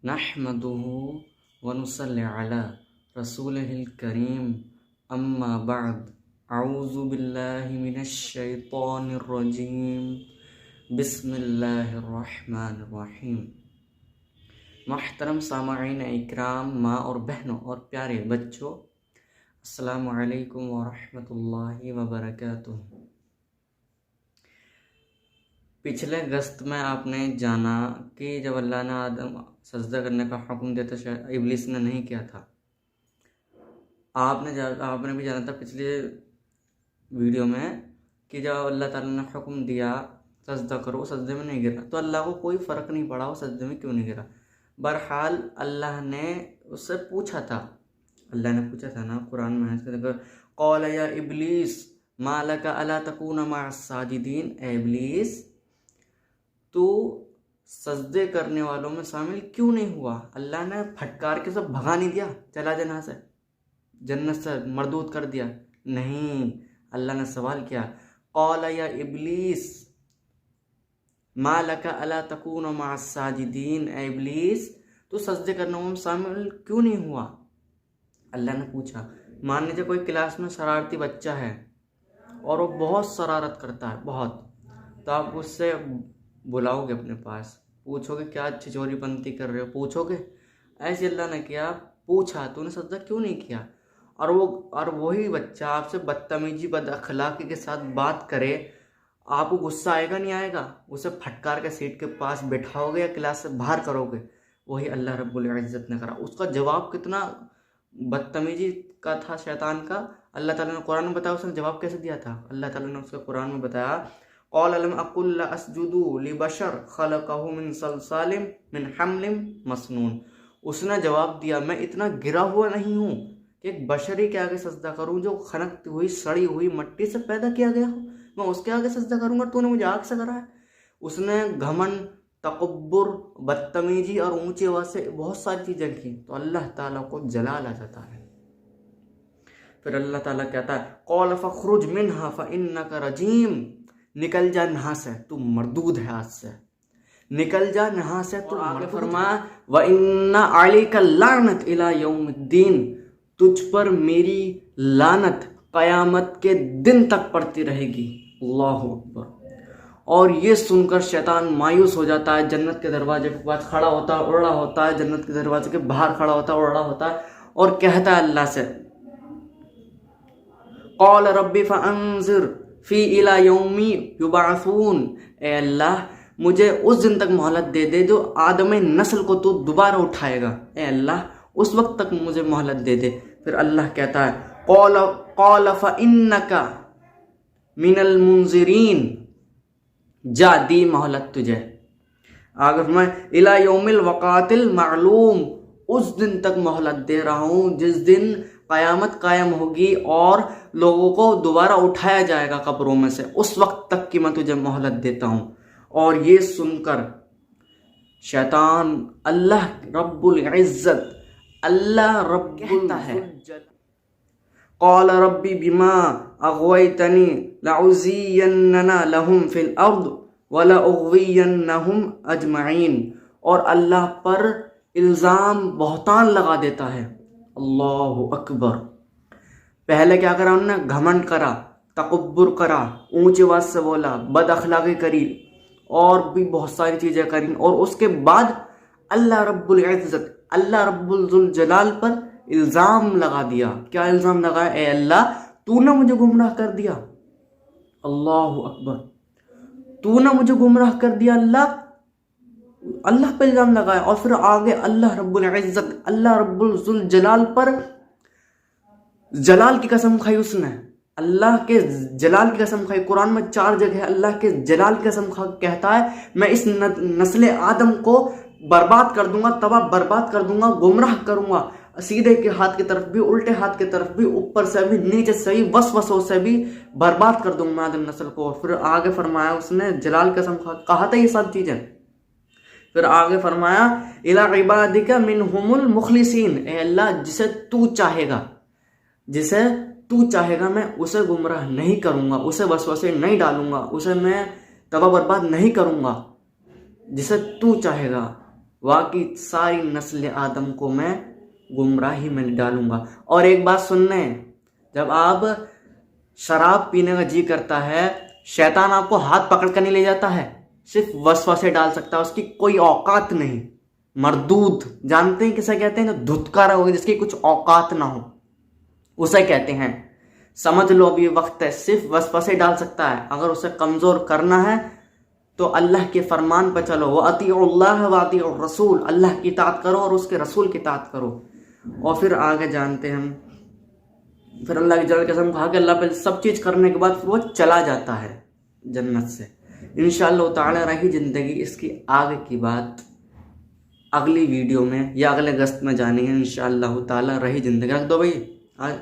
नहमदुहु व नुसल्ली अला रसूलिहिल करीम अम्मा बअद अऊज़ु बिल्लाहि मिनश शैतानिर रजीम बिस्मिल्लाहिर रहमानिर रहीम। मुहतरम सामईन इकराम, माँ और बहनों और प्यारे बच्चों, अस्सलामु अलैकुम व रहमतुल्लाहि व बरकातुहू। पिछले गस्त में आपने जाना कि जब अल्लाह ने आदम सजदा करने का हुक्म दिया था, इब्लिस ने नहीं किया था। आपने भी जाना था पिछले वीडियो में कि जब अल्लाह ताला ने हुक्म दिया सजदा करो, सजदे में नहीं गिरा, तो अल्लाह को कोई फ़र्क नहीं पड़ा वो सजदे में क्यों नहीं गिरा। बहरहाल अल्लाह ने उससे पूछा था, अल्लाह ने पूछा था ना, कुरान में है, क़ाल या इब्लीस मा लका अला तकूना मअस साजिदीन, ए इब्लीस तो सजदे करने वालों में शामिल क्यों नहीं हुआ। अल्लाह ने फटकार के सब भगा नहीं दिया, चला जना से, जन्नत से मरदूद कर दिया, नहीं। अल्लाह ने सवाल किया, क़ाल या इब्लीस मा लका अला तकूना मअस साजिदीन, ए इब्लीस तो सजदे करने में शामिल क्यों नहीं हुआ। अल्लाह ने पूछा। मान लीजिए कोई क्लास में शरारती बच्चा है और वो बहुत शरारत करता है, बहुत, तो आप उससे बुलाओगे अपने पास, पूछोगे क्या छिचोरीपंती कर रहे हो, पूछोगे। ऐसे अल्लाह ने किया, पूछा तूने सजदा क्यों नहीं किया, और वही बच्चा आपसे बदतमीजी बद अखलाकी के साथ बात करे, आपको गुस्सा आएगा नहीं आएगा। उसे फटकार के सीट के पास बैठाओगे या क्लास से बाहर करोगे। वही अल्लाह रब्बुल इज़्ज़त ने करा। उसका जवाब कितना बदतमीजी का था शैतान का, अल्लाह ताला ने कुरान में बताया। उसने जवाब कैसे दिया था, अल्लाह ताला ने उसके कुरान में बताया, क़ाल अलम अक़ुल ला अस्जुदु लिबशर ख़लक़हु मिन सलसालिम मिन हम्लिम मसनून। उसने जवाब दिया, मैं इतना गिरा हुआ नहीं हूँ कि एक बशरी के आगे सजदा करूँ जो खनकती हुई सड़ी हुई मिट्टी से पैदा किया गया हो, मैं उसके आगे सजदा करूँगा, तूने मुझे आग से करा है। उसने घमंड, तकब्बुर, बदतमीजी और ऊंची आवाज़ से बहुत सारी चीज़ें की, तो अल्लाह ताला को जलाल आ जाता है। फिर अल्लाह ताला कहता है, क़ाल फ़ख़्रुज मिन्हा फ़इन्नका रजीम, निकल जा यहाँ से, तू मरदूद है, आज से निकल जा यहाँ से, तू। आगे फरमाया, व इन्ना अलैका लानत इला यौमिद्दीन, तुझ पर मेरी लानत क़यामत के दिन तक पड़ती रहेगी। अल्लाहु अकबर। और ये सुनकर शैतान मायूस हो जाता है, जन्नत के दरवाजे के पास खड़ा होता है, उड़ रहा होता है, जन्नत के दरवाजे के बाहर खड़ा होता है, उड़ रहा होता है, और कहता है अल्लाह से, क़ाल रब्बी फ़अंज़िर फ़ी इला यौमी युबअसून, ए अल्लाह मुझे उस दिन तक मोहलत दे दे जो आदम नस्ल को तू दोबारा उठाएगा, ए अल्लाह उस वक्त तक मुझे मोहलत दे दे। फिर अल्लाह कहता है, क़ाल फ़इन्नका मिनल मुंज़िरीन, जा दी मोहलत तुझे। अगर मैं इला यौमिल वक़ातिल मालूम, उस दिन तक मोहलत दे रहा हूँ जिस दिन क़यामत कायम होगी और लोगों को दोबारा उठाया जाएगा कब्रों में से, उस वक्त तक की मैं तुझे मोहलत देता हूँ। और ये सुनकर शैतान अल्लाह रब्बुल इज़्ज़त, अल्लाह रब्ब कहता है, क़ाल रब्बी बिमा अग़वैतनी लउज़ियन्ना लहुम फ़िल अर्द व लउग़वियन्नहुम अजमईन। और अल्लाह पर इल्ज़ाम बहतान लगा देता है। अल्लाहु अकबर। पहले क्या करा उन्होंने, घमंड करा, तकब्बुर करा, ऊंची आवाज़ से बोला, बद अखलाक़ी करी और भी बहुत सारी चीज़ें करी। और उसके बाद अल्लाह रब्बुल इज़्ज़त, अल्लाह रब्बुल ज़ुल जलाल पर इल्ज़ाम लगा दिया। क्या इल्ज़ाम लगाया, ए अल्लाह तूने मुझे गुमराह कर दिया। अल्लाहु अकबर। तूने मुझे गुमराह कर दिया, अल्लाह पर इल्ज़ाम लगाया। और फिर आगे अल्लाह रब्बुल इज़्ज़त, अल्लाह रब्बुल ज़ुल जलाल पर जलाल की कसम खाई उसने, अल्लाह के जलाल की कसम खाई। कुरान में 4 जगह अल्लाह के जलाल की कसम खा कहता है, मैं इस नस्ल आदम को बर्बाद कर दूंगा, तबाह बर्बाद कर दूंगा, गुमराह करूंगा, सीधे के हाथ की तरफ भी, उल्टे हाथ की तरफ भी, ऊपर से भी, नीचे से भी, वसवसों से भी बर्बाद कर दूंगा आदम नस्ल को। फिर आगे फरमाया, उसने जलाल की कसम कहा था ये सब चीजें। फिर आगे फरमाया, इला इबादिका मिनहुमुल मुखलिसीन, ए अल्लाह जिसे तू चाहेगा, जिसे तू चाहेगा मैं उसे गुमराह नहीं करूंगा, उसे वसवसे नहीं डालूंगा, उसे मैं तबाह बर्बाद नहीं करूंगा, जिसे तू चाहेगा वाकई सारी नस्ल आदम को मैं गुमराही में डालूंगा। और एक बात सुनने, जब आप शराब पीने का जी करता है, शैतान आपको हाथ पकड़ कर नहीं ले जाता है, सिर्फ वसवसे डाल सकता है, उसकी कोई औकात नहीं। मरदूद जानते हैं किसे कहते हैं? जो धुतकारा हो, जिसकी कुछ औकात ना हो, उसे कहते हैं। समझ लो अब ये वक्त है, सिर्फ वसवसे डाल सकता है। अगर उसे कमजोर करना है तो अल्लाह के फरमान पर चलो, वो अतीउल्लाह व अतीउर रसूल, अल्लाह की इताअत करो और उसके रसूल की इताअत करो। और फिर आगे जानते हैं हम, फिर अल्लाह की जल्ल कसम खा के अल्लाह पे सब चीज़ करने के बाद फिर वो चला जाता है जन्नत से इंशाअल्लाह ताला। रही ज़िंदगी, इसकी आगे की बात अगली वीडियो में या अगले अगस्त में जानेंगे इंशाअल्लाह ताला। रही ज़िंदगी, रख दो भाई आज।